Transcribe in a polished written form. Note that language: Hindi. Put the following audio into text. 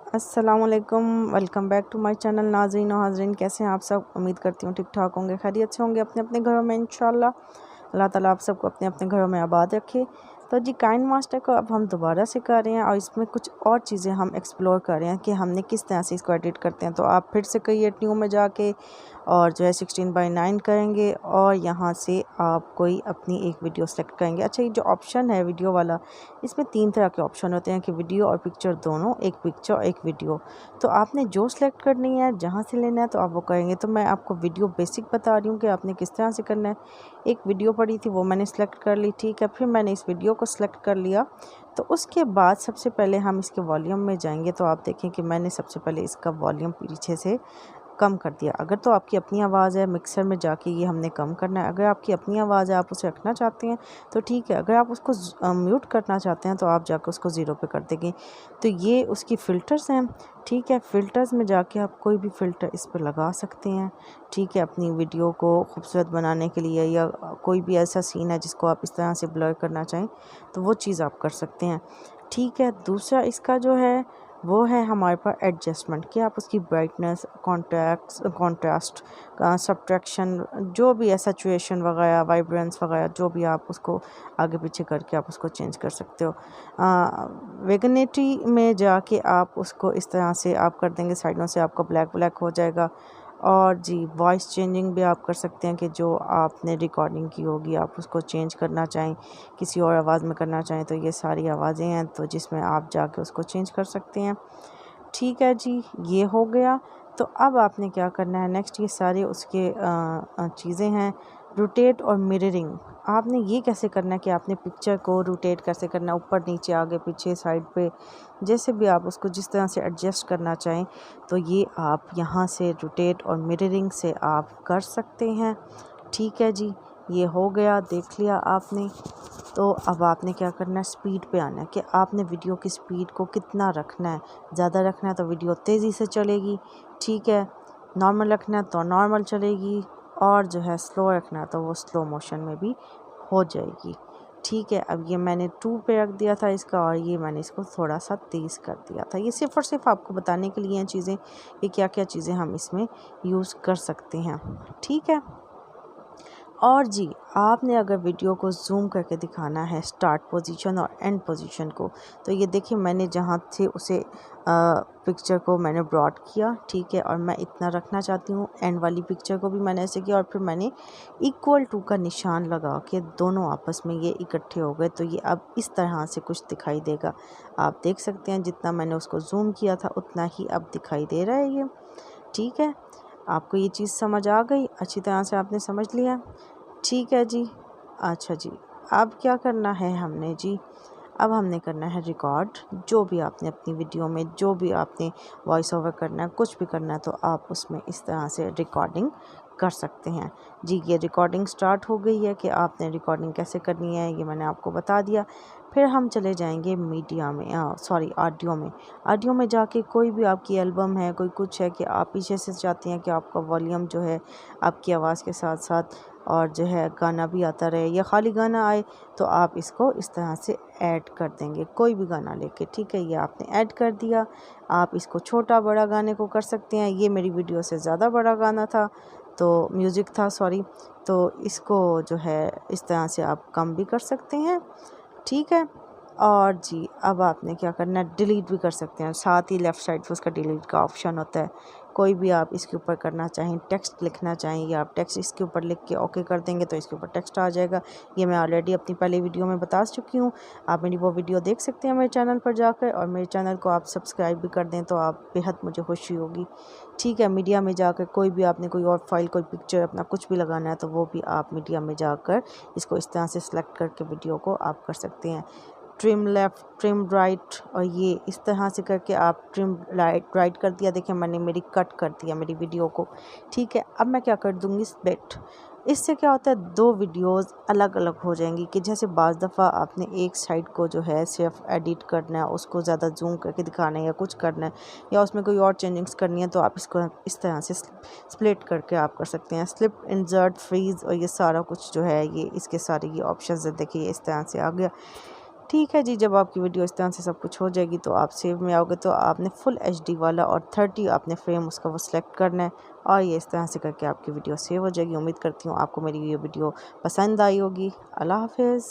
अस्सलामुअलैकुम, welcome back to my channel. नाज़रीन और हाज़रीन, कैसे हैं आप सब? उम्मीद करती हूँ ठीक ठाक होंगे, खैरियत से होंगे अपने अपने घरों में इंशाल्लाह। अल्लाह ताला आप सबको अपने अपने घरों में आबाद रखे। तो जी काइन मास्टर को अब हम दोबारा से कर रहे हैं और इसमें कुछ और चीज़ें हम एक्सप्लोर कर रहे हैं कि हमने किस तरह से इसको एडिट करते हैं। तो आप फिर से कहिए न्यू में जाके और जो है 16:9 करेंगे और यहाँ से आप कोई अपनी एक वीडियो सेलेक्ट करेंगे। अच्छा, ये जो ऑप्शन है वीडियो वाला, इसमें 3 तरह के ऑप्शन होते हैं कि वीडियो और पिक्चर दोनों, एक पिक्चर और एक वीडियो। तो आपने जो सेलेक्ट करनी है, जहाँ से लेना है तो आप वो करेंगे। तो मैं आपको वीडियो बेसिक बता रही हूँ कि आपने किस तरह से करना है। एक वीडियो पड़ी थी, वो मैंने सेलेक्ट कर ली, ठीक है। फिर मैंने इस वीडियो को सेलेक्ट कर लिया। तो उसके बाद सबसे पहले हम इसके वॉल्यूम में जाएंगे। तो आप देखें कि मैंने सबसे पहले इसका वॉल्यूम पीछे से कम कर दिया। अगर तो आपकी अपनी आवाज़ है, मिक्सर में जाके ये हमने कम करना है। अगर आपकी अपनी आवाज़ है, आप उसे रखना चाहते हैं तो ठीक है। अगर आप उसको म्यूट करना चाहते हैं तो आप जाकर उसको 0 पे कर देंगे। तो ये उसकी फ़िल्टर्स हैं, ठीक है। फ़िल्टर्स में जाके आप कोई भी फ़िल्टर इस पर लगा सकते हैं, ठीक है। अपनी वीडियो को खूबसूरत बनाने के लिए, या कोई भी ऐसा सीन है जिसको आप इस तरह से ब्लर करना चाहें तो वो चीज़ आप कर सकते हैं, ठीक है। दूसरा इसका जो है वो है हमारे पास एडजस्टमेंट, कि आप उसकी ब्राइटनेस, कॉन्ट्रास्ट, सब्ट्रैक्शन, जो भी है, सैचुरेशन वगैरह, वाइब्रेंस वगैरह, जो भी आप उसको आगे पीछे करके आप उसको चेंज कर सकते हो। वेगनेटी में जाके आप उसको इस तरह से आप कर देंगे, साइडों से आपका ब्लैक ब्लैक हो जाएगा। और जी वॉइस चेंजिंग भी आप कर सकते हैं कि जो आपने रिकॉर्डिंग की होगी आप उसको चेंज करना चाहें, किसी और आवाज़ में करना चाहें, तो ये सारी आवाज़ें हैं तो जिसमें आप जाके उसको चेंज कर सकते हैं, ठीक है जी। ये हो गया। तो अब आपने क्या करना है नेक्स्ट, ये सारे उसके चीज़ें हैं। रोटेट और मिररिंग, आपने ये कैसे करना है कि आपने पिक्चर को रोटेट कैसे करना है, ऊपर नीचे आगे पीछे साइड पे, जैसे भी आप उसको जिस तरह से एडजस्ट करना चाहें तो ये आप यहाँ से रोटेट और मिररिंग से आप कर सकते हैं, ठीक है जी। ये हो गया, देख लिया आपने। तो अब आपने क्या करना है, स्पीड पे आना है कि आपने वीडियो की स्पीड को कितना रखना है। ज़्यादा रखना है तो वीडियो तेज़ी से चलेगी, ठीक है। नॉर्मल रखना है तो नॉर्मल चलेगी, और जो है स्लो रखना है तो वो स्लो मोशन में भी हो जाएगी, ठीक है। अब ये मैंने 2 पे रख दिया था इसका, और ये मैंने इसको थोड़ा सा तेज़ कर दिया था। ये सिर्फ़ और सिर्फ आपको बताने के लिए हैं चीज़ें कि क्या क्या चीज़ें हम इसमें यूज़ कर सकते हैं, ठीक है। और जी आपने अगर वीडियो को ज़ूम करके दिखाना है स्टार्ट पोजीशन और एंड पोजीशन को, तो ये देखिए मैंने जहाँ से उसे पिक्चर को मैंने ब्रॉड किया, ठीक है। और मैं इतना रखना चाहती हूँ, एंड वाली पिक्चर को भी मैंने ऐसे किया, और फिर मैंने इक्वल टू का निशान लगा के दोनों आपस में ये इकट्ठे हो गए। तो ये अब इस तरह से कुछ दिखाई देगा, आप देख सकते हैं। जितना मैंने उसको ज़ूम किया था उतना ही अब दिखाई दे रहा है ये, ठीक है। आपको ये चीज़ समझ आ गई, अच्छी तरह से आपने समझ लिया, ठीक है जी। अच्छा जी, अब क्या करना है हमने जी, अब हमने करना है रिकॉर्ड। जो भी आपने अपनी वीडियो में, जो भी आपने वॉइस ओवर करना है, कुछ भी करना है, तो आप उसमें इस तरह से रिकॉर्डिंग कर सकते हैं जी। ये रिकॉर्डिंग स्टार्ट हो गई है कि आपने रिकॉर्डिंग कैसे करनी है, ये मैंने आपको बता दिया। फिर हम चले जाएंगे मीडिया में, सॉरी ऑडियो में। ऑडियो में जाके कोई भी आपकी एल्बम है, कोई कुछ है कि आप पीछे से चाहते हैं कि आपका वॉल्यूम जो है आपकी आवाज़ के साथ साथ और जो है गाना भी आता रहे, या खाली गाना आए, तो आप इसको इस तरह से ऐड कर देंगे, कोई भी गाना लेके, ठीक है। ये आपने ऐड कर दिया। आप इसको छोटा बड़ा गाने को कर सकते हैं। ये मेरी वीडियो से ज़्यादा बड़ा गाना था, तो म्यूज़िक था, सॉरी। तो इसको जो है इस तरह से आप कम भी कर सकते हैं, ठीक है। और जी अब आपने क्या करना है, डिलीट भी कर सकते हैं, साथ ही लेफ़्ट साइड पे उसका डिलीट का ऑप्शन होता है। कोई भी आप इसके ऊपर करना चाहें, टेक्स्ट लिखना चाहें, या आप टेक्स्ट इसके ऊपर लिख के ओके कर देंगे तो इसके ऊपर टेक्स्ट आ जाएगा। ये मैं ऑलरेडी अपनी पहले वीडियो में बता चुकी हूँ, आप मेरी वो वीडियो देख सकते हैं मेरे चैनल पर जाकर, और मेरे चैनल को आप सब्सक्राइब भी कर दें तो आप बेहद मुझे खुशी होगी, ठीक है। मीडिया में जाकर कोई भी आपने कोई और फाइल, कोई पिक्चर, अपना कुछ भी लगाना है तो वो भी आप मीडिया में जाकर इसको इस तरह से सिलेक्ट करके वीडियो को आप कर सकते हैं। ट्रिम लेफ़्ट, ट्रिम राइट, और ये इस तरह से करके आप ट्रिम राइट कर दिया। देखिए मैंने मेरी कट कर दिया मेरी वीडियो को, ठीक है। अब मैं क्या कर दूँगी, स्प्लिट। इससे क्या होता है, 2 वीडियोस अलग अलग हो जाएंगी। कि जैसे बाज़ दफ़ा आपने एक साइड को जो है सिर्फ एडिट करना है, उसको ज़्यादा जूम करके दिखाना है, या कुछ करना है, या उसमें कोई और चेंजिंग्स करनी है, तो आप इसको इस तरह से स्प्लिट करके आप कर सकते हैं। स्लिप, इंसर्ट, फ्रीज़, और ये सारा कुछ जो है, ये इसके सारे ये ऑप्शंस है, देखिए इस तरह से आ गया। ठीक है जी, जब आपकी वीडियो इस तरह से सब कुछ हो जाएगी तो आप सेव में आओगे तो आपने फुल HD वाला और 30 आपने फ्रेम उसका वो सिलेक्ट करना है और ये इस तरह से करके आपकी वीडियो सेव हो जाएगी। उम्मीद करती हूँ आपको मेरी ये वीडियो पसंद आई होगी। अल्लाह हाफिज़।